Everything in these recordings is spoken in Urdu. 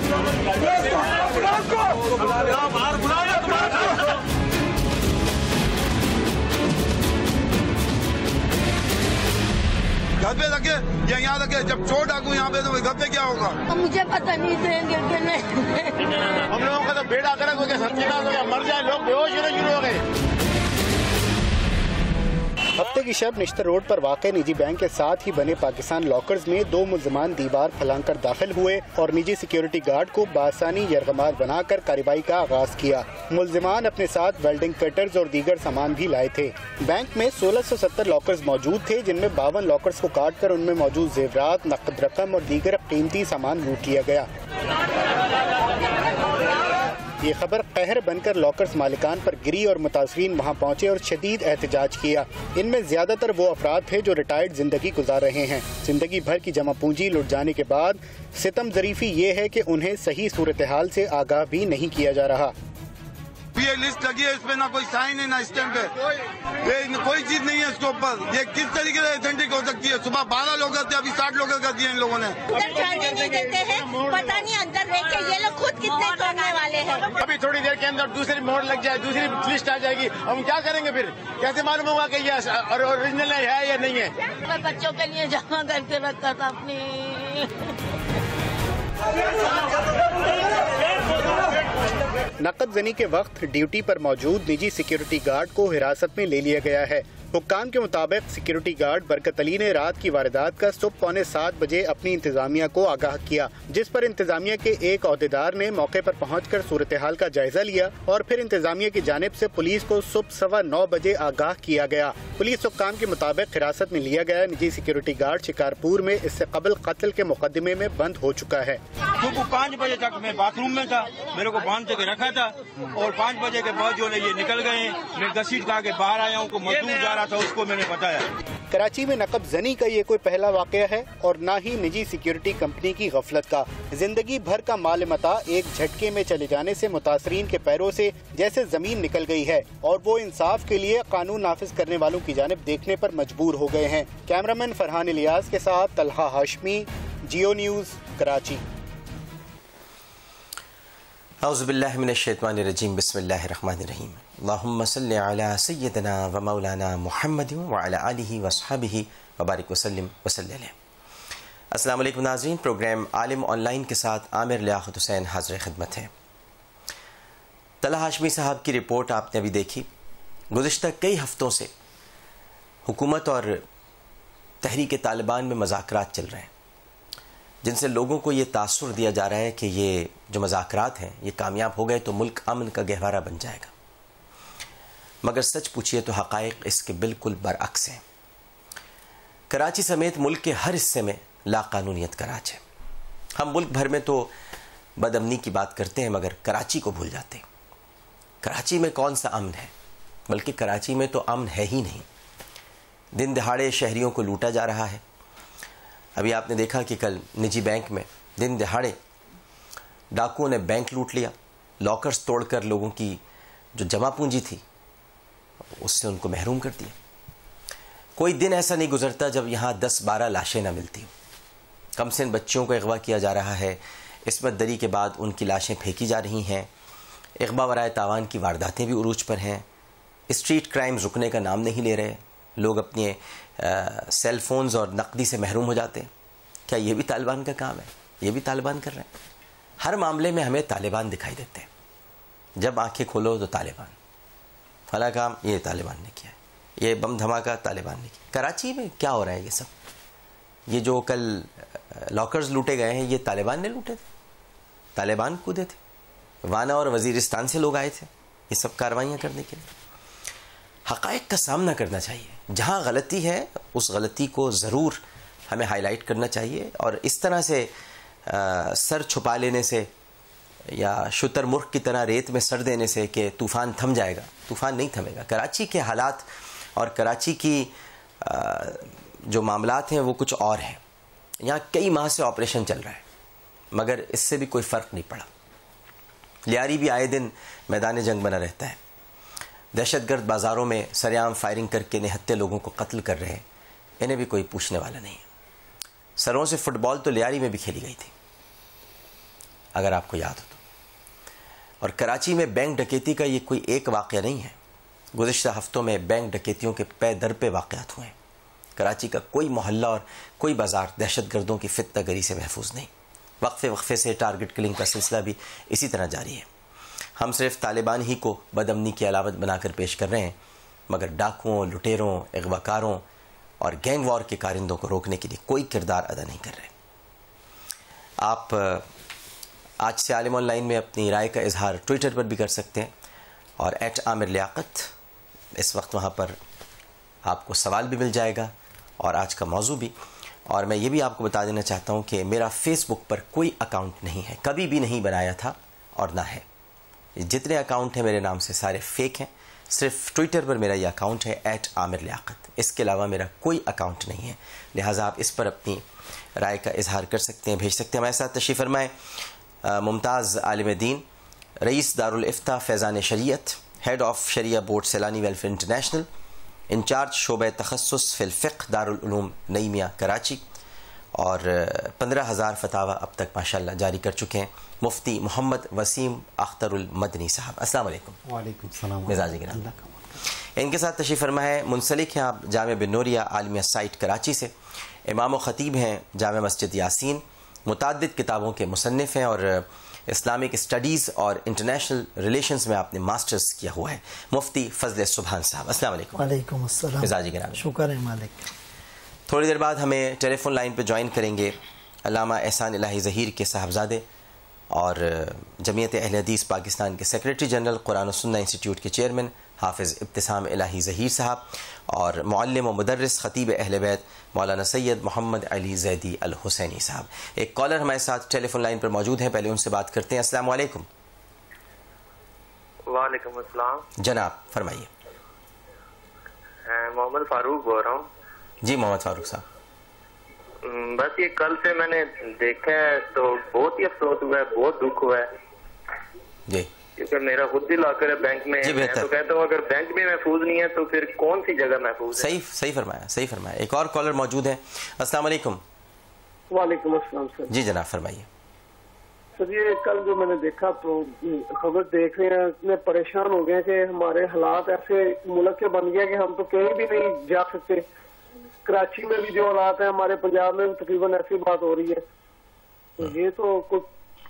گھر پہ رکھے یا یہاں رکھے، جب چور ڈاکو یہاں پہ تو گھر پہ کیا ہوگا؟ مجھے پتہ نہیں دیں گے کہ نہیں. ہم لوگوں کا تو بیڑا گرک ہو گیا، ستیہ ہو گیا، مر جائے لوگ بے ہوش ہونے شروع ہو گئے. ہفتے کی شب نشتر روڈ پر واقع نجی بینک کے ساتھ ہی بنے پاکستان لاکرز میں 2 ملزمان دیوار پھلانگ کر داخل ہوئے اور نجی سیکیورٹی گارڈ کو بآسانی یرغمال بنا کر کارروائی کا آغاز کیا. ملزمان اپنے ساتھ ویلڈنگ کٹرز اور دیگر سامان بھی لائے تھے. بینک میں 1670 لاکرز موجود تھے، جن میں 52 لاکرز کو کاٹ کر ان میں موجود زیورات، نقد رقم اور دیگر قیمتی سامان لوٹ لیا گیا. یہ خبر قہر بن کر لاکرز مالکان پر گری اور متاثرین وہاں پہنچے اور شدید احتجاج کیا. ان میں زیادہ تر وہ افراد تھے جو ریٹائرڈ زندگی گزار رہے ہیں. زندگی بھر کی جمع پونجی لٹ جانے کے بعد ستم ظریفی یہ ہے کہ انہیں صحیح صورتحال سے آگاہ بھی نہیں کیا جا رہا. یہ لسٹ لگی ہے، اس پہ نہ کوئی سائن ہے نہ اسٹیمپ ہے، کوئی چیز نہیں ہے اس کے اوپر. یہ کس طریقے سے ایتھینٹک ہو سکتی ہے؟ صبح 12 لوگ کرتے، ابھی 60 لوگ کر دیے ان لوگوں نے. نہیں دیتے ہیں، پتہ نہیں اندر دیکھ کے یہ لوگ خود کتنے کرنے والے ہیں. ابھی تھوڑی دیر کے اندر دوسری مہر لگ جائے، دوسری لسٹ آ جائے گی، ہم کیا کریں گے پھر؟ کیسے معلوم ہوگا کہ یہ اوریجنل ہے یا نہیں ہے؟ میں بچوں کے لیے جمع کر کے رکھا تھا اپنی. نقد زنی کے وقت ڈیوٹی پر موجود نجی سیکیورٹی گارڈ کو حراست میں لے لیا گیا ہے. حکام کے مطابق سیکیورٹی گارڈ برکت علی نے رات کی واردات کا صبح 6:45 بجے اپنی انتظامیہ کو آگاہ کیا، جس پر انتظامیہ کے ایک عہدیدار نے موقع پر پہنچ کر صورتحال کا جائزہ لیا اور پھر انتظامیہ کی جانب سے پولیس کو صبح 9:15 بجے آگاہ کیا گیا. پولیس حکام کے مطابق حراست میں لیا گیا نجی سیکیورٹی گارڈ شکارپور میں اس سے قبل قتل کے مقدمے میں بند ہو چکا ہے. صبح 5 بجے تک میں باتھ روم میں تھا، میرے کو باندھ کے رکھا تھا اور 5 بجے کے بعد جو ہے یہ نکل گئے. میں گھسیٹ کھا کے باہر آیا ہوں، کو مزدور جا رہا تھا اس کو میں نے بتایا. کراچی میں نقب زنی کا یہ کوئی پہلا واقعہ ہے اور نہ ہی نجی سیکیورٹی کمپنی کی غفلت کا. زندگی بھر کا مال متاع ایک جھٹکے میں چلے جانے سے متاثرین کے پیروں سے جیسے زمین نکل گئی ہے اور وہ انصاف کے لیے قانون نافذ کرنے والوں کی جانب دیکھنے پر مجبور ہو گئے ہیں. کیمرامین فرحان الیاس کے ساتھ طلحہ ہاشمی، جیو نیوز، کراچی. اعوذ باللہ من الشیطان الرجیم، بسم اللہ الرحمن الرحیم. اللہم صلی علی سیدنا و مولانا محمد وعلی آلہ وصحبہ وبارک وسلم وصلی علیہ. السلام علیکم ناظرین، پروگرام عالم آن لائن کے ساتھ عامر لیاقت حسین حاضر خدمت ہے. طلحہ ہاشمی صاحب کی رپورٹ آپ نے ابھی دیکھی. گزشتہ کئی ہفتوں سے حکومت اور تحریک طالبان میں مذاکرات چل رہے ہیں، جن سے لوگوں کو یہ تاثر دیا جا رہا ہے کہ یہ جو مذاکرات ہیں یہ کامیاب ہو گئے تو ملک امن کا گہوارہ بن جائے گا. مگر سچ پوچھئے تو حقائق اس کے بالکل برعکس ہیں. کراچی سمیت ملک کے ہر حصے میں لا قانونیت کا راج ہے. ہم ملک بھر میں تو بد امنی کی بات کرتے ہیں مگر کراچی کو بھول جاتے ہیں. کراچی میں کون سا امن ہے؟ بلکہ کراچی میں تو امن ہے ہی نہیں. دن دہاڑے شہریوں کو لوٹا جا رہا ہے. ابھی آپ نے دیکھا کہ کل نجی بینک میں دن دہاڑے ڈاکوؤں نے بینک لوٹ لیا، لاکرز توڑ کر لوگوں کی جو جمع پونجی تھی اس سے ان کو محروم کر دیا. کوئی دن ایسا نہیں گزرتا جب یہاں 10-12 لاشیں نہ ملتی ہوں. کم سن بچوں کو اغوا کیا جا رہا ہے، عصمت دری کے بعد ان کی لاشیں پھینکی جا رہی ہیں. اغوا ورائے تاوان کی وارداتیں بھی عروج پر ہیں. اسٹریٹ کرائم رکنے کا نام نہیں لے رہے. لوگ اپنے سیل فونز اور نقدی سے محروم ہو جاتے ہیں. کیا یہ بھی طالبان کا کام ہے؟ یہ بھی طالبان کر رہے ہیں. ہر معاملے میں ہمیں طالبان دکھائی دیتے ہیں. جب آنکھیں کھولو تو طالبان، فلاں کام یہ طالبان نے کیا ہے، یہ بم دھماکہ طالبان نے کیا. کراچی میں کیا ہو رہا ہے؟ یہ سب یہ جو کل لاکرز لوٹے گئے ہیں یہ طالبان نے لوٹے تھے. طالبان کودے تھے. وانا اور وزیرستان سے لوگ آئے تھے یہ سب کاروائیاں کرنے کے لیے. حقائق کا سامنا کرنا چاہیے. جہاں غلطی ہے اس غلطی کو ضرور ہمیں ہائی لائٹ کرنا چاہیے، اور اس طرح سے سر چھپا لینے سے یا شتر مرغ کی طرح ریت میں سر دینے سے کہ طوفان تھم جائے گا، طوفان نہیں تھمے گا. کراچی کے حالات اور کراچی کی جو معاملات ہیں وہ کچھ اور ہیں. یہاں کئی ماہ سے آپریشن چل رہا ہے مگر اس سے بھی کوئی فرق نہیں پڑا. لیاری بھی آئے دن میدان جنگ بنا رہتا ہے. دہشت گرد بازاروں میں سریعام فائرنگ کر کے نہتے لوگوں کو قتل کر رہے ہیں. انہیں بھی کوئی پوچھنے والا نہیں ہے. سروں سے فٹ بال تو لیاری میں بھی کھیلی گئی تھی. اگر آپ کو یاد ہو تو. اور کراچی میں بینک ڈکیتی کا یہ کوئی ایک واقعہ نہیں ہے. گزشتہ ہفتوں میں بینک ڈکیتیوں کے پے در پہ واقعات ہوئے ہیں. کراچی کا کوئی محلہ اور کوئی بازار دہشت گردوں کی فتنہ گری سے محفوظ نہیں. وقفے وقفے سے ٹارگٹ کلنگ کا سلسلہ بھی اسی طرح جاری ہے. ہم صرف طالبان ہی کو بدامنی کی علامت بنا کر پیش کر رہے ہیں، مگر ڈاکوؤں، لٹیروں، اغواکاروں اور گینگ وار کے کارندوں کو روکنے کے لیے کوئی کردار ادا نہیں کر رہے. آپ آج سے عالم آن لائن میں اپنی رائے کا اظہار ٹویٹر پر بھی کر سکتے ہیں، اور @عامر لیاقت اس وقت وہاں پر آپ کو سوال بھی مل جائے گا اور آج کا موضوع بھی. اور میں یہ بھی آپ کو بتا دینا چاہتا ہوں کہ میرا فیس بک پر کوئی اکاؤنٹ نہیں ہے، کبھی بھی نہیں بنایا تھا اور نہ ہے. جتنے اکاؤنٹ ہیں میرے نام سے سارے فیک ہیں. صرف ٹویٹر پر میرا یہ اکاؤنٹ ہے @عامر لیاقت. اس کے علاوہ میرا کوئی اکاؤنٹ نہیں ہے، لہٰذا آپ اس پر اپنی رائے کا اظہار کر سکتے ہیں، بھیج سکتے ہیں. ہمارے ساتھ تشریف فرمائے ممتاز عالم دین، رئیس دارالافتاء فیضان شریعت، ہیڈ آف شریعہ board Saylani welfare international, incharge شعبہ تخصص فی الفقہ دارالعلوم نئی میاں کراچی، اور 15,000 فتاوی اب تک ماشاءاللہ جاری کر چکے ہیں. مفتی محمد وسیم اختر المدنی صاحب، السلام علیکم. وعلیکم السلام. مزاج گرامی، ان کے ساتھ تشریف فرما ہے منسلک ہیں آپ جامعہ بن نوریہ عالمیہ سائٹ کراچی سے، امام و خطیب ہیں جامع مسجد یاسین، متعدد کتابوں کے مصنف ہیں، اور اسلامک اسٹڈیز اور انٹرنیشنل ریلیشنز میں آپ نے ماسٹرز کیا ہوا ہے، مفتی فضل سبحان صاحب، السلام علیکم. وعلیکم السلام. مزاج گرامی، شکر ہے مالک. تھوڑی دیر بعد ہمیں ٹیلی فون لائن پہ جوائن کریں گے علامہ احسان الہی ظہیر کے صاحبزادے اور جمعیت اہل حدیث پاکستان کے سیکریٹری جنرل، قرآن و سنہ انسٹیٹیوٹ کے چیئرمین حافظ ابتسام الہی ظہیر صاحب، اور معلم و مدرس خطیب اہل بیت مولانا سید محمد علی زیدی الحسینی صاحب. ایک کالر ہمارے ساتھ ٹیلی فون لائن پر موجود ہیں، پہلے ان سے بات کرتے ہیں. السلام علیکم. وعلیکم السلام. جناب فرمائیے. محمد فاروق بول رہا ہوں. جی محمد فاروق صاحب. بس یہ کل سے میں نے دیکھا ہے تو بہت ہی افسوس ہوا ہے، بہت دکھ ہوا ہے. جی کیونکہ میرا خود دل آ کر بینک میں جی بہتر. تو کہتا ہوں اگر بینک میں محفوظ نہیں ہے تو پھر کون سی جگہ محفوظ ہے. صحیح فرمایا، صحیح فرمایا. ایک اور کالر موجود ہے. السلام علیکم. وعلیکم السلام سر. جی جناب فرمائیے. سر یہ کل جو میں نے دیکھا تو خبر دیکھ رہے ہیں، اتنے پریشان ہو گئے کہ ہمارے حالات ایسے ملک کے بن گئے کہ ہم تو کہیں بھی نہیں جا سکتے. کراچی میں بھی جو حالات ہیں، ہمارے پنجاب میں بھی تقریباً ایسی بات ہو رہی ہے. تو یہ تو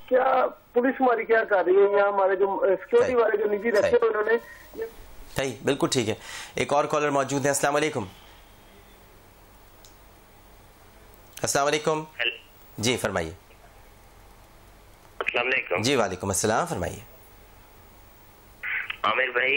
کیا پولیس ہماری کیا کر رہی ہے، یا ہمارے جو سیکورٹی والے جو نجی رکھے ہوئے انہوں نے. صحیح، بالکل ٹھیک ہے. ایک اور کالر موجود ہے. السلام علیکم. السلام علیکم. جی فرمائیے. السلام علیکم. جی وعلیکم السلام، فرمائیے. عامر بھائی،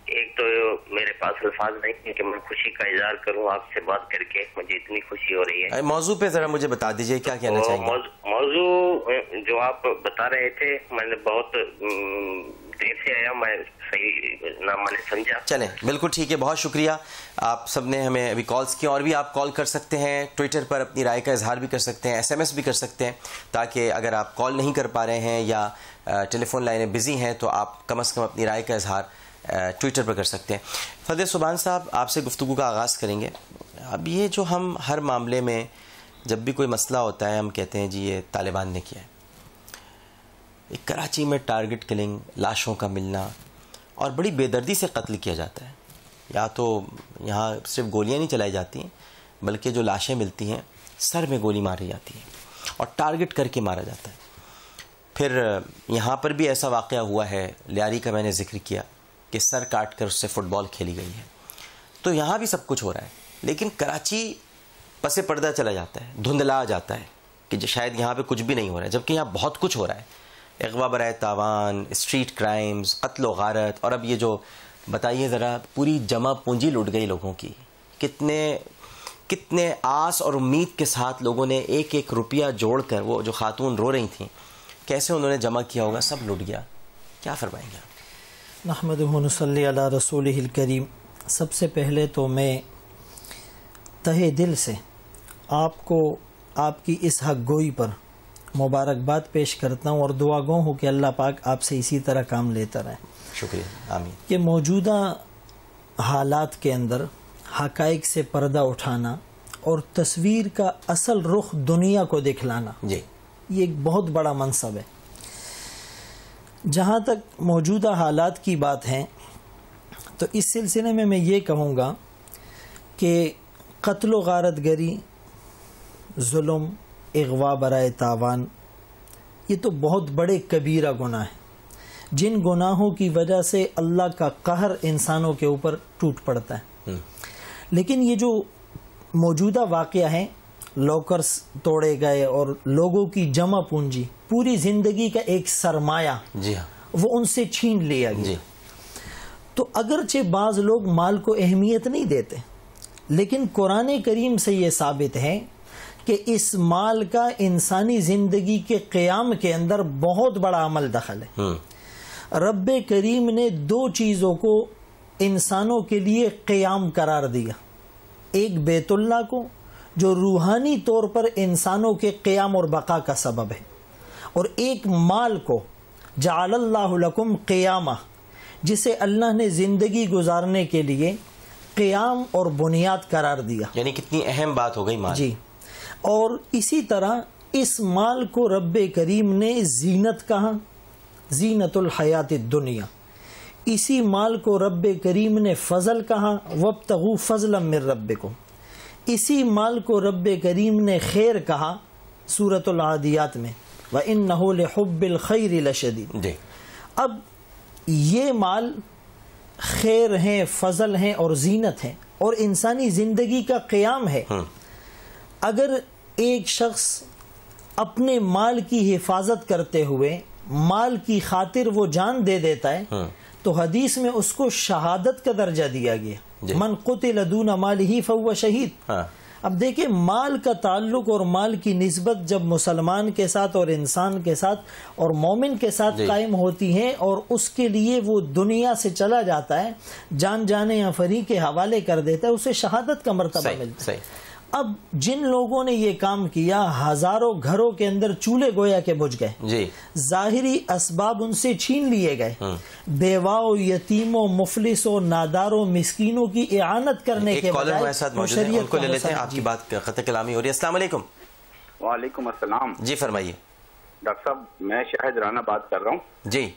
ایک تو میرے پاس الفاظ نہیں ہیں کہ میں خوشی کا اظہار کروں آپ سے بات کر کے، مجھے اتنی خوشی ہو رہی ہے. موضوع پہ ذرا مجھے بتا دیجئے کیا کہنا چاہیں گے. موضوع جو آپ بتا رہے تھے میں نے بہت دیر سے آیا، میں صحیح نہ میں نے سمجھا. چلیں بالکل ٹھیک ہے، بہت شکریہ. آپ سب نے ہمیں ابھی کالز کی، اور بھی آپ کال کر سکتے ہیں، ٹویٹر پر اپنی رائے کا اظہار بھی کر سکتے ہیں، SMS بھی کر سکتے ہیں، تاکہ اگر آپ کال نہیں کر پا رہے ہیں یا ٹیلی فون لائنیں بزی ہیں تو آپ کم از کم اپنی رائے کا اظہار ٹویٹر پر کر سکتے ہیں. فضل سبحان صاحب، آپ سے گفتگو کا آغاز کریں گے. اب یہ جو ہم ہر معاملے میں جب بھی کوئی مسئلہ ہوتا ہے ہم کہتے ہیں جی یہ طالبان نے کیا ہے. ایک کراچی میں ٹارگٹ کلنگ، لاشوں کا ملنا، اور بڑی بے دردی سے قتل کیا جاتا ہے. یا تو یہاں صرف گولیاں نہیں چلائی جاتی ہیں، بلکہ جو لاشیں ملتی ہیں سر میں گولی ماری جاتی ہے اور ٹارگٹ کر کے مارا جاتا ہے. پھر یہاں پر بھی ایسا واقعہ ہوا ہے، لیاری کا میں نے ذکر کیا کہ سر کاٹ کر اس سے فٹ بال کھیلی گئی ہے. تو یہاں بھی سب کچھ ہو رہا ہے، لیکن کراچی پس پردہ چلا جاتا ہے، دھندلا جاتا ہے کہ شاید یہاں پہ کچھ بھی نہیں ہو رہا ہے، جبکہ یہاں بہت کچھ ہو رہا ہے. اغوا برائے تاوان، اسٹریٹ کرائمز، قتل و غارت، اور اب یہ جو بتائیے ذرا پوری جمع پونجی لٹ گئی لوگوں کی. کتنے آس اور امید کے ساتھ لوگوں نے ایک ایک روپیہ جوڑ کر، وہ جو خاتون رو رہی تھیں کیسے انہوں نے جمع کیا ہوگا، سب لٹ گیا. کیا فرمائیں گے آپ؟ نحمدہ و نصلی علی رسولہ الکریم. سب سے پہلے تو میں تہہ دل سے آپ کو آپ کی اس حق گوئی پر مبارکباد پیش کرتا ہوں، اور دعا گو ہوں کہ اللہ پاک آپ سے اسی طرح کام لیتا رہے. شکریہ، آمین. کہ موجودہ حالات کے اندر حقائق سے پردہ اٹھانا اور تصویر کا اصل رخ دنیا کو دکھلانا، جی یہ ایک بہت بڑا منصب ہے. جہاں تک موجودہ حالات کی بات ہے تو اس سلسلے میں یہ کہوں گا کہ قتل و غارت گری، ظلم، اغوا برائے تاوان، یہ تو بہت بڑے کبیرہ گناہ ہیں جن گناہوں کی وجہ سے اللہ کا قہر انسانوں کے اوپر ٹوٹ پڑتا ہے. لیکن یہ جو موجودہ واقعہ ہے، لاکرز توڑے گئے اور لوگوں کی جمع پونجی، پوری زندگی کا ایک سرمایہ جی ہاں وہ ان سے چھین لیا گیا. تو اگرچہ بعض لوگ مال کو اہمیت نہیں دیتے، لیکن قرآن کریم سے یہ ثابت ہے کہ اس مال کا انسانی زندگی کے قیام کے اندر بہت بڑا عمل دخل ہے. رب کریم نے 2 چیزوں کو انسانوں کے لیے قیام قرار دیا، ایک بیت اللہ کو جو روحانی طور پر انسانوں کے قیام اور بقا کا سبب ہے، اور ایک مال کو جعل اللہ لکم قیامہ، جسے اللہ نے زندگی گزارنے کے لیے قیام اور بنیاد قرار دیا. یعنی کتنی اہم بات ہو گئی مال. جی، اور اسی طرح اس مال کو رب کریم نے زینت کہا، زینت الحیات الدنیا. اسی مال کو رب کریم نے فضل کہا، وابتغوا فضلا من ربکم. اسی مال کو رب کریم نے خیر کہا سورۃ العادیات میں، وَإِنَّهُ لِحُبِّ الْخَيْرِ لَشَدِيدٌ. اب یہ مال خیر ہیں، فضل ہیں اور زینت ہیں اور انسانی زندگی کا قیام ہے. اگر ایک شخص اپنے مال کی حفاظت کرتے ہوئے مال کی خاطر وہ جان دے دیتا ہے تو حدیث میں اس کو شہادت کا درجہ دیا گیا. من قتل دون مالہ فہو شہید. اب دیکھیں مال کا تعلق اور مال کی نسبت جب مسلمان کے ساتھ اور انسان کے ساتھ اور مومن کے ساتھ قائم ہوتی ہیں اور اس کے لیے وہ دنیا سے چلا جاتا ہے، جان جانے یا فری کے حوالے کر دیتا ہے، اسے شہادت کا مرتبہ ملتا ہے. اب جن لوگوں نے یہ کام کیا، ہزاروں گھروں کے اندر چولہے گویا کے بجھ گئے، ظاہری اسباب ان سے چھین لیے گئے، بیواؤں، یتیموں، مفلسوں، ناداروں، مسکینوں کی اعانت کرنے کے بجائے شریعت کو لے لیتے ہیں. آپ کی بات قطع کلامی ہو رہی ہے. السلام علیکم. وعلیکم السلام. جی فرمائیے. ڈاکٹر صاحب میں شاہد رانا بات کر رہا ہوں. جی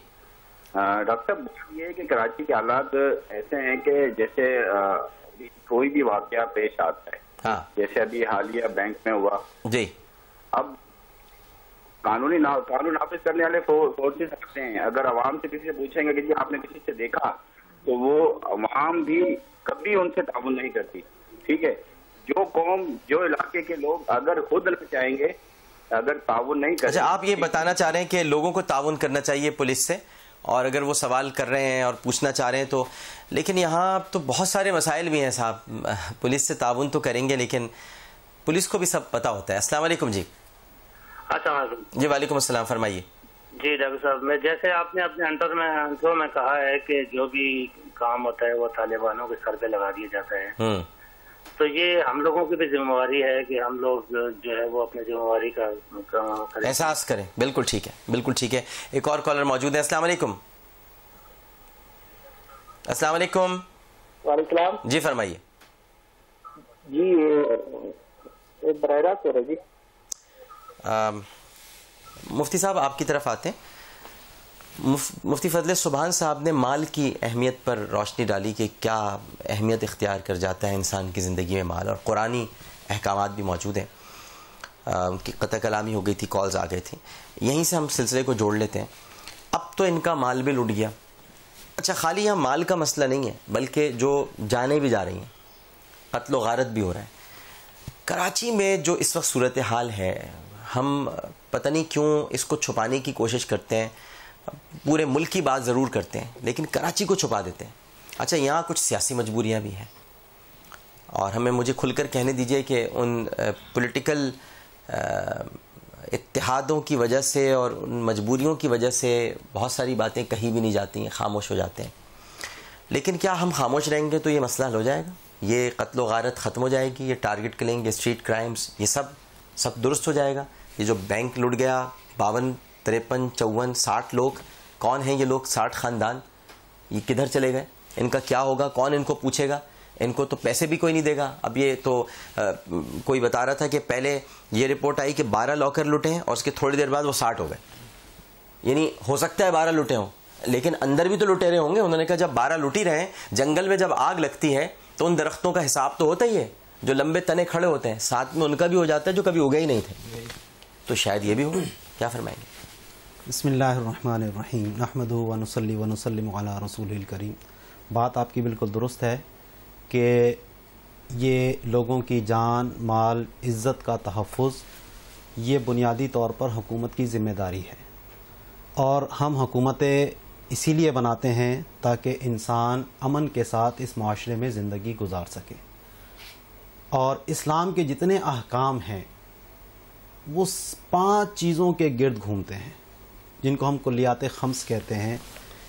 ڈاکٹر صاحب، یہ ہے کہ کراچی کے حالات ایسے ہیں کہ جیسے کوئی بھی واقعہ پیش آتا ہے، جیسے ابھی حالیہ بینک میں ہوا. جی اب قانون نافذ کرنے والے فورسز رکھتے ہیں. اگر عوام سے کسی سے پوچھیں گے کہ جی آپ نے کسی سے دیکھا، تو وہ عوام بھی کبھی ان سے تعاون نہیں کرتی. ٹھیک ہے، جو قوم، جو علاقے کے لوگ اگر خود نہ چاہیں گے، اگر تعاون نہیں کریں. اچھا، آپ یہ بتانا چاہ رہے ہیں کہ لوگوں کو تعاون کرنا چاہیے پولیس سے، اور اگر وہ سوال کر رہے ہیں اور پوچھنا چاہ رہے ہیں تو، لیکن یہاں تو بہت سارے مسائل بھی ہیں صاحب. پولیس سے تعاون تو کریں گے لیکن پولیس کو بھی سب پتہ ہوتا ہے. السلام علیکم. جی السلام علیکم. جی وعلیکم السلام، فرمائیے. جی ڈاکٹر صاحب، میں جیسے آپ نے اپنے انٹرو میں کہا ہے کہ جو بھی کام ہوتا ہے وہ طالبانوں کے سر پہ لگا دیا جاتا ہے، تو یہ ہم لوگوں کی بھی ذمہ داری ہے کہ ہم لوگ جو ہے وہ اپنی ذمہ داری کا احساس کریں. بالکل ٹھیک ہے، بالکل ٹھیک ہے. ایک اور کالر موجود ہے. السلام علیکم. السلام علیکم. وعلیکم السلام. جی فرمائیے. جی براہ راست ہو رہا جی. مفتی صاحب آپ کی طرف آتے ہیں. مفتی فضل سبحان صاحب نے مال کی اہمیت پر روشنی ڈالی کہ کیا اہمیت اختیار کر جاتا ہے انسان کی زندگی میں مال، اور قرآنی احکامات بھی موجود ہیں. ان کی قطع کلامی ہو گئی تھی، کالز آ گئے تھیں، یہیں سے ہم سلسلے کو جوڑ لیتے ہیں. اب تو ان کا مال بھی لٹ گیا. اچھا، خالی یہاں مال کا مسئلہ نہیں ہے، بلکہ جو جانیں بھی جا رہی ہیں، قتل و غارت بھی ہو رہا ہے. کراچی میں جو اس وقت صورتحال ہے، ہم پتہ نہیں کیوں اس کو چھپانے کی کوشش کرتے ہیں. پورے ملک کی بات ضرور کرتے ہیں لیکن کراچی کو چھپا دیتے ہیں. اچھا، یہاں کچھ سیاسی مجبوریاں بھی ہیں، اور مجھے کھل کر کہنے دیجئے کہ ان پولیٹیکل اتحادوں کی وجہ سے اور ان مجبوریوں کی وجہ سے بہت ساری باتیں کہی بھی نہیں جاتی ہیں، خاموش ہو جاتے ہیں. لیکن کیا ہم خاموش رہیں گے تو یہ مسئلہ حل ہو جائے گا؟ یہ قتل و غارت ختم ہو جائے گی؟ یہ ٹارگٹ کلنگ، یہ اسٹریٹ کرائمز، یہ سب درست ہو جائے گا؟ یہ جو بینک لٹ گیا، 52 53 54 60 لوگ، کون ہیں یہ لوگ؟ 60 خاندان، یہ کدھر چلے گئے؟ ان کا کیا ہوگا؟ کون ان کو پوچھے گا؟ ان کو تو پیسے بھی کوئی نہیں دے گا. اب یہ تو کوئی بتا رہا تھا کہ پہلے یہ رپورٹ آئی کہ 12 لاکر لوٹے ہیں اور اس کے تھوڑی دیر بعد وہ 60 ہو گئے. یعنی ہو سکتا ہے 12 لوٹے ہوں لیکن اندر بھی تو لٹیرے ہوں گے. انہوں نے کہا جب 12 لوٹی رہے ہیں, جنگل میں جب آگ لگتی ہے تو ان درختوں کا حساب تو ہوتا ہی ہے, جو لمبے تنے کھڑے ہوتے ہیں ساتھ میں ان کا بھی ہو جاتا ہے جو کبھی اگے ہی نہیں تھے. تو شاید یہ بھی ہو. کیا فرمائیں گے؟ بسم اللہ الرحمن الرحیم. نحمدہ و نصلی و نسلم علی رسول الکریم. بات آپ کی بالکل درست ہے کہ یہ لوگوں کی جان, مال, عزت کا تحفظ یہ بنیادی طور پر حکومت کی ذمہ داری ہے, اور ہم حکومتیں اسی لیے بناتے ہیں تاکہ انسان امن کے ساتھ اس معاشرے میں زندگی گزار سکے. اور اسلام کے جتنے احکام ہیں وہ 5 چیزوں کے گرد گھومتے ہیں جن کو ہم کلیات خمس کہتے ہیں,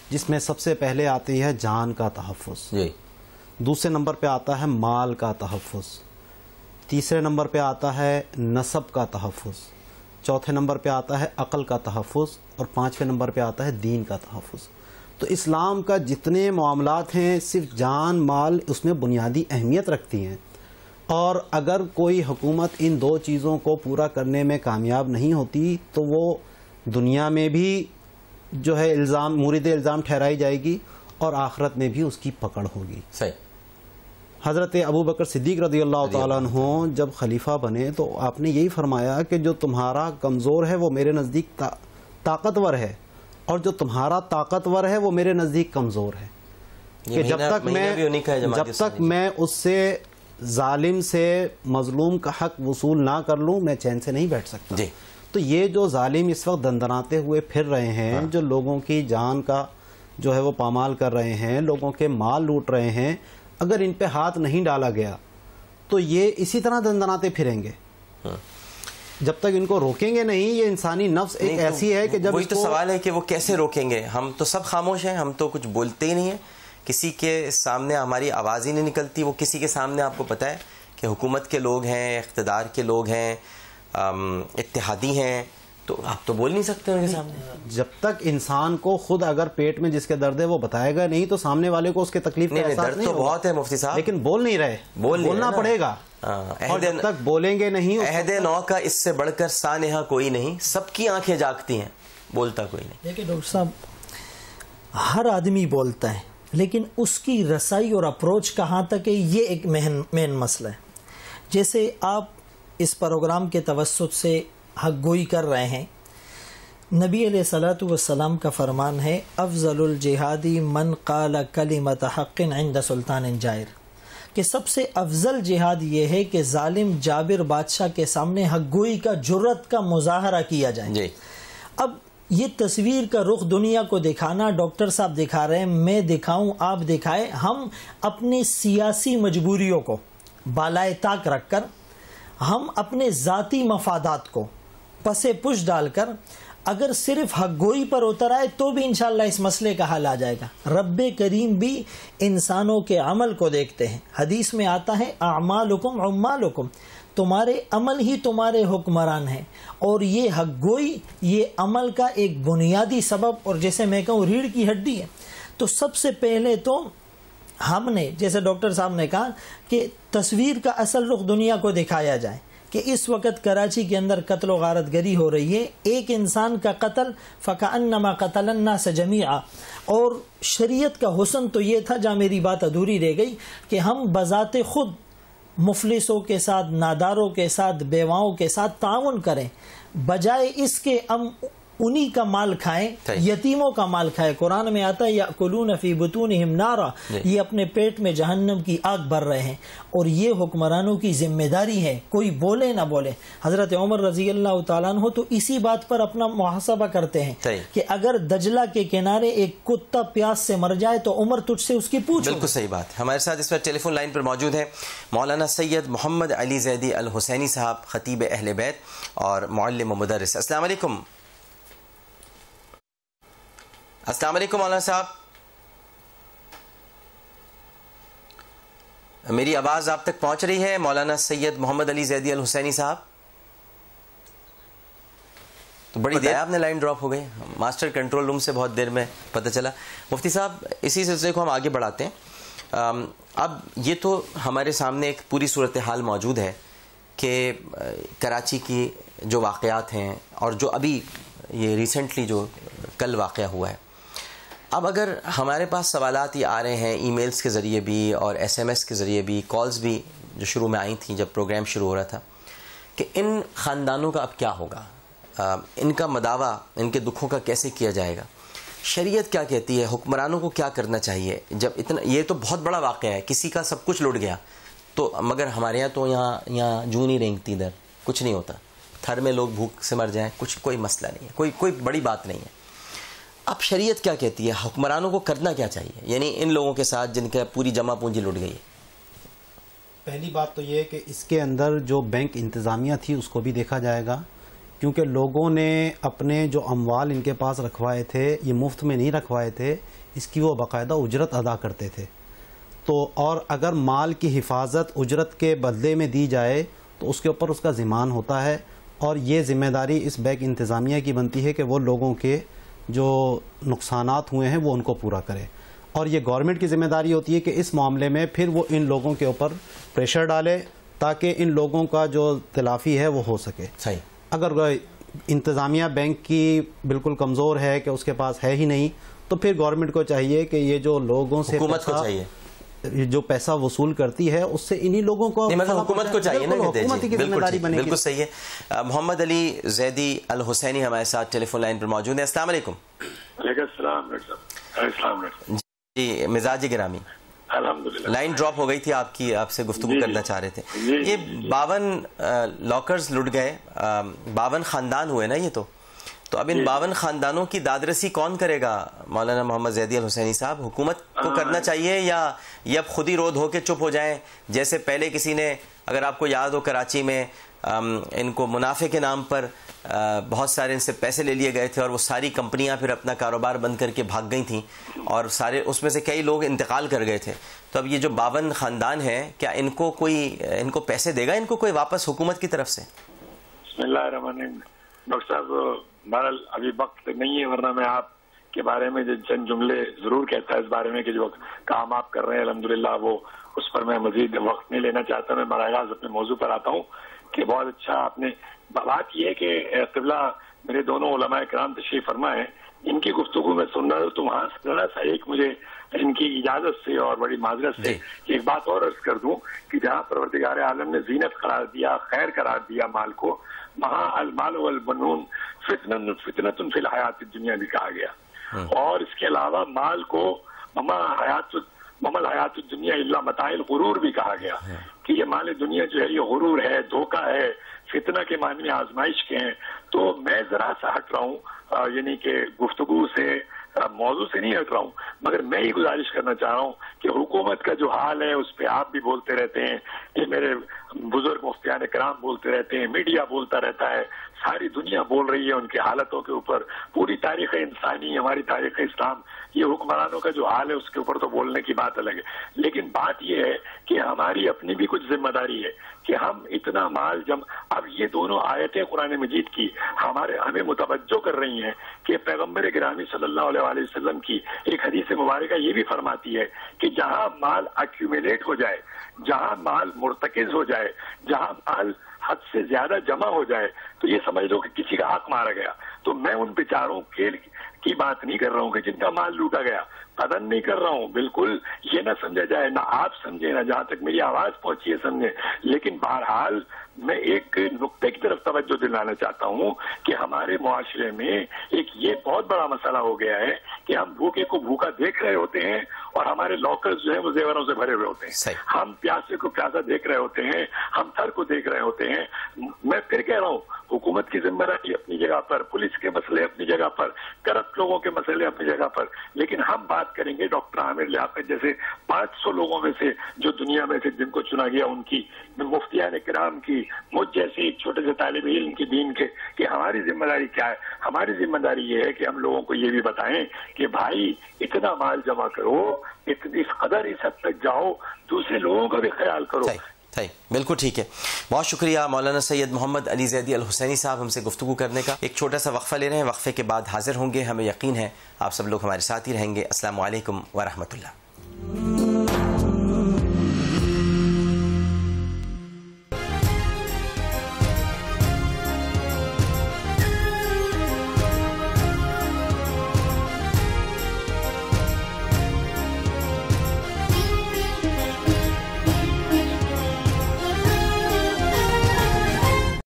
جس میں سب سے پہلے آتی ہے جان کا تحفظ, دوسرے نمبر پہ آتا ہے مال کا تحفظ, تیسرے نمبر پہ آتا ہے نسب کا تحفظ, چوتھے نمبر پہ آتا ہے عقل کا تحفظ, اور 5ویں نمبر پہ آتا ہے دین کا تحفظ. تو اسلام کا جتنے معاملات ہیں صرف جان مال اس میں بنیادی اہمیت رکھتی ہیں, اور اگر کوئی حکومت ان 2 چیزوں کو پورا کرنے میں کامیاب نہیں ہوتی تو وہ دنیا میں بھی جو ہے مورد الزام ٹھہرائی جائے گی اور آخرت میں بھی اس کی پکڑ ہوگی. صحیح. حضرت ابو بکر صدیق رضی اللہ تعالیٰ عنہ جب خلیفہ بنے تو آپ نے یہی فرمایا کہ جو تمہارا کمزور ہے وہ میرے نزدیک طاقتور ہے, اور جو تمہارا طاقتور ہے وہ میرے نزدیک کمزور ہے, کہ جب تک میں اس سے ظالم سے مظلوم کا حق وصول نہ کر لوں میں چین سے نہیں بیٹھ سکتا. تو یہ جو ظالم اس وقت دندناتے ہوئے پھر رہے ہیں, جو لوگوں کی جان کا جو ہے وہ پامال کر رہے ہیں, لوگوں کے مال لوٹ رہے ہیں, اگر ان پہ ہاتھ نہیں ڈالا گیا تو یہ اسی طرح دندناتے پھریں گے جب تک ان کو روکیں گے نہیں. یہ انسانی نفس ایک ایسی ہے کہ جب وہی تو سوال ہے کہ وہ کیسے روکیں گے. ہم تو سب خاموش ہیں, ہم تو کچھ بولتے ہی نہیں ہیں, کسی کے سامنے ہماری آواز ہی نہیں نکلتی. وہ کسی کے سامنے آپ کو پتہ ہے کہ حکومت کے لوگ ہیں, اقتدار کے لوگ ہیں, اتحادی ہیں, تو آپ تو بول نہیں سکتے ان کے سامنے. جب تک انسان کو خود اگر پیٹ میں جس کے درد ہے وہ بتائے گا نہیں تو سامنے والے کو اس کے تکلیف کا احساس نہیں ہوگا. تو بہت ہے مفتی صاحب, لیکن بول نہیں رہے, بولنا پڑے گا. اور جب تک بولیں گے نہیں, عہد نو کا اس سے بڑھ کر سانحہ کوئی نہیں, سب کی آنکھیں جاگتی ہیں, بولتا کوئی نہیں. دیکھیں ڈاکٹر صاحب, ہر آدمی بولتا ہے لیکن اس کی رسائی اور اپروچ کہاں تک ہے یہ ایک مین مسئلہ ہے. جیسے آپ اس پروگرام کے توسط سے حق گوئی کر رہے ہیں, نبی علیہ الصلوۃ والسلام کا فرمان ہے افضل الجہادی من قال کلمۃ حق عند سلطان جائر, کہ سب سے افضل جہاد یہ ہے کہ ظالم جابر بادشاہ کے سامنے حق گوئی کا جرت کا مظاہرہ کیا جائے. اب یہ تصویر کا رخ دنیا کو دکھانا, ڈاکٹر صاحب دکھا رہے ہیں, میں دکھاؤں, آپ دکھائیں, ہم اپنی سیاسی مجبوریوں کو بالائے طاق رکھ کر, ہم اپنے ذاتی مفادات کو پس پش ڈال کر اگر صرف حق گوئی پر اتر آئے تو بھی انشاءاللہ اس مسئلے کا حل آ جائے گا. رب کریم بھی انسانوں کے عمل کو دیکھتے ہیں. حدیث میں آتا ہے اعمالکم عمالکم, تمہارے عمل ہی تمہارے حکمران ہیں, اور یہ حق گوئی یہ عمل کا ایک بنیادی سبب, اور جیسے میں کہوں ریڑھ کی ہڈی ہے. تو سب سے پہلے تو ہم نے, جیسے ڈاکٹر صاحب نے کہا, کہ تصویر کا اصل رخ دنیا کو دکھایا جائے کہ اس وقت کراچی کے اندر قتل و غارت گری ہو رہی ہے, ایک انسان کا قتل فکأنما قتل الناس جمیعا. اور شریعت کا حسن تو یہ تھا, جہاں میری بات ادھوری رہ گئی, کہ ہم بذات خود مفلسوں کے ساتھ, ناداروں کے ساتھ, بیواؤں کے ساتھ تعاون کریں, بجائے اس کے ہم انہی کا مال کھائیں, یتیموں کا مال کھائیں. قرآن میں آتا ہے یأکلون فی بطونہم نارا, یہ اپنے پیٹ میں جہنم کی آگ بھر رہے ہیں. اور یہ حکمرانوں کی ذمہ داری ہے, کوئی بولے نہ بولے. حضرت عمر رضی اللہ تعالیٰ عنہ تو اسی بات پر اپنا محاسبہ کرتے ہیں کہ اگر دجلہ کے کنارے ایک کتا پیاس سے مر جائے تو عمر تجھ سے اس کی پوچھو. بالکل صحیح بات. ہمارے ساتھ اس وقت ٹیلی فون لائن پر موجود ہیں مولانا سید محمد علی زیدی الحسینی صاحب, خطیب اہل بیت اور معلم و مدرس. السلام علیکم. السلام علیکم مولانا صاحب, میری آواز آپ تک پہنچ رہی ہے؟ مولانا سید محمد علی زیدی الحسینی صاحب, تو بڑی دیر آپ نے لائن ڈراپ ہو گئی, ماسٹر کنٹرول روم سے بہت دیر میں پتہ چلا. مفتی صاحب اسی سلسلے کو ہم آگے بڑھاتے ہیں. اب یہ تو ہمارے سامنے ایک پوری صورتحال موجود ہے کہ کراچی کی جو واقعات ہیں اور جو ابھی یہ ریسنٹلی جو کل واقعہ ہوا ہے، اب اگر ہمارے پاس سوالات یہ آ رہے ہیں ای میلز کے ذریعے بھی اور ایس ایم ایس کے ذریعے بھی، کالز بھی جو شروع میں آئی تھیں جب پروگرام شروع ہو رہا تھا، کہ ان خاندانوں کا اب کیا ہوگا، ان کا مداوع ان کے دکھوں کا کیسے کیا جائے گا، شریعت کیا کہتی ہے، حکمرانوں کو کیا کرنا چاہیے جب اتنا، یہ تو بہت بڑا واقعہ ہے، کسی کا سب کچھ لٹ گیا تو، مگر ہمارے یہاں تو یہاں جوں نہیں رینگتی، ادھر کچھ نہیں ہوتا، تھر میں لوگ بھوک سے مر جائیں، کچھ کوئی مسئلہ نہیں ہے، کوئی بڑی بات نہیں ہے۔ اب شریعت کیا کہتی ہے، حکمرانوں کو کرنا کیا چاہیے، یعنی ان لوگوں کے ساتھ جن کا پوری جمع پونجی لٹ گئی ہے؟ پہلی بات تو یہ ہے کہ اس کے اندر جو بینک انتظامیہ تھی اس کو بھی دیکھا جائے گا، کیونکہ لوگوں نے اپنے جو اموال ان کے پاس رکھوائے تھے یہ مفت میں نہیں رکھوائے تھے، اس کی وہ باقاعدہ اجرت ادا کرتے تھے، تو اور اگر مال کی حفاظت اجرت کے بدلے میں دی جائے تو اس کے اوپر اس کا ضمان ہوتا ہے، اور یہ ذمہ داری اس بینک انتظامیہ کی بنتی ہے کہ وہ لوگوں کے جو نقصانات ہوئے ہیں وہ ان کو پورا کرے، اور یہ گورنمنٹ کی ذمہ داری ہوتی ہے کہ اس معاملے میں پھر وہ ان لوگوں کے اوپر پریشر ڈالے تاکہ ان لوگوں کا جو تلافی ہے وہ ہو سکے۔ صحیح۔ اگر انتظامیہ بینک کی بالکل کمزور ہے کہ اس کے پاس ہے ہی نہیں، تو پھر گورنمنٹ کو چاہیے کہ یہ جو لوگوں سے حکومت کو چاہیے جو پیسہ وصول کرتی ہے اس سے انہی لوگوں کو، مطلب حکومت کو چاہیے نا، حکومت کی ذمہ داری بنے گی۔ بالکل صحیح ہے۔ محمد علی زیدی الحسینی ہمارے ساتھ ٹیلی فون لائن پر موجود ہیں۔ السلام علیکم۔ وعلیکم السلام۔ جی مزاج گرامی، الحمدللہ لائن ڈراپ ہو گئی تھی آپ کی، آپ سے گفتگو کرنا چاہ رہے تھے۔ یہ 52 لاکرز لٹ گئے، 52 خاندان ہوئے نا یہ تو اب ان 52 خاندانوں کی دادرسی کون کرے گا مولانا محمد زیدی الحسینی صاحب؟ حکومت کو کرنا چاہیے یا یہ اب خود ہی رود ہو کے چپ ہو جائیں، جیسے پہلے کسی نے، اگر آپ کو یاد ہو کراچی میں ان کو منافع کے نام پر بہت سارے ان سے پیسے لے لیے گئے تھے اور وہ ساری کمپنیاں پھر اپنا کاروبار بند کر کے بھاگ گئی تھیں اور سارے اس میں سے کئی لوگ انتقال کر گئے تھے، تو اب یہ جو 52 خاندان ہیں کیا ان کو پیسے دے گا ان کو کوئی واپس حکومت کی طرف سے؟ بسم اللہ الرحمن الرحیم۔ ڈاکٹر صاحب بہرحال ابھی وقت نہیں ہے، ورنہ میں آپ کے بارے میں جو چند جملے ضرور کہتا ہے اس بارے میں کہ جو کام آپ کر رہے ہیں الحمدللہ وہ اس پر میں مزید وقت نہیں لینا چاہتا، میں براہ راست اپنے موضوع پر آتا ہوں کہ بہت اچھا آپ نے بات یہ ہے کہ قبلہ میرے دونوں علماء کرام تشریف فرما ہے، ان کی گفتگو میں سن رہا ہوں تو وہاں ذرا سا ایک مجھے ان کی اجازت سے اور بڑی معذرت سے ایک بات اور عرض کر دوں کہ جہاں پروردگار عالم نے زینت قرار دیا، خیر قرار دیا مال کو، وہاں المال والبنون فتنۃ فی الحیات الدنیا بھی کہا گیا، اور اس کے علاوہ مال کو ممل حیات الدنیا الا متاع الغرور بھی کہا گیا کہ یہ مال دنیا جو ہے یہ غرور ہے، دھوکہ ہے، فتنہ کے معنی آزمائش کے ہیں۔ تو میں ذرا سا ہٹ رہا ہوں، یعنی کہ گفتگو سے موضوع سے نہیں ہٹ رہا ہوں، مگر میں یہ گزارش کرنا چاہ رہا ہوں کہ حکومت کا جو حال ہے اس پہ آپ بھی بولتے رہتے ہیں، یہ میرے بزرگ مفتیان کرام بولتے رہتے ہیں، میڈیا بولتا رہتا ہے، ساری دنیا بول رہی ہے ان کی حالتوں کے اوپر، پوری تاریخ انسانی، ہماری تاریخ اسلام، یہ حکمرانوں کا جو حال ہے اس کے اوپر تو بولنے کی بات الگ ہے، لیکن بات یہ ہے کہ ہماری اپنی بھی کچھ ذمہ داری ہے کہ ہم اتنا مال اب یہ دونوں آیتیں قرآن مجید کی ہمیں متوجہ کر رہی ہیں کہ پیغمبر گرامی صلی اللہ علیہ وسلم کی ایک حدیث مبارکہ یہ بھی فرماتی ہے کہ جہاں مال ایکیومولیٹ ہو جائے، جہاں مال مرتکز ہو جائے، جہاں مال حد سے زیادہ جمع ہو جائے تو یہ سمجھ لو کہ کسی کا حق مارا گیا۔ تو میں ان بیچاروں کی بات نہیں کر رہا ہوں کہ جن کا مال لوٹا گیا، قدر نہیں کر رہا ہوں، بالکل یہ نہ سمجھا جائے، نہ آپ سمجھے، نہ جہاں تک میری آواز پہنچی ہے سمجھے، لیکن بہرحال میں ایک نقطے کی طرف توجہ دلانا چاہتا ہوں کہ ہمارے معاشرے میں ایک یہ بہت بڑا مسئلہ ہو گیا ہے کہ ہم بھوکے کو بھوکا دیکھ رہے ہوتے ہیں اور ہمارے لاکرز جو ہیں وہ زیوروں سے بھرے ہوئے ہوتے ہیں، ہم پیاسے کو پیاسا دیکھ رہے ہوتے ہیں، ہم تھر کو دیکھ رہے ہوتے ہیں۔ میں پھر کہہ رہا ہوں حکومت کی ذمہ داری اپنی جگہ پر، پولیس کے مسئلے اپنی جگہ پر، کرپٹ لوگوں کے مسئلے اپنی جگہ پر، لیکن ہم بات کریں گے ڈاکٹر عامر لیاقت جیسے 500 لوگوں میں سے جو دنیا میں سے جن کو چنا گیا، ان کی، مفتیان کرام کی، مجھ جیسے ایک چھوٹے سے طالب علم کی دین کے، کہ ہماری ذمہ داری کیا ہے؟ ہماری ذمہ داری یہ ہے کہ ہم لوگوں کو یہ بھی بتائیں کہ بھائی اتنا مال جمع کرو، اس قدر اس حد تک جاؤ، دوسرے لوگوں کا بھی خیال کرو۔ بالکل ٹھیک ہے، بہت شکریہ مولانا سید محمد علی زیدی الحسینی صاحب ہم سے گفتگو کرنے کا۔ ایک چھوٹا سا وقفہ لے رہے ہیں، وقفے کے بعد حاضر ہوں گے، ہمیں یقین ہے آپ سب لوگ ہمارے ساتھ ہی رہیں گے۔ السلام علیکم ورحمۃ اللہ۔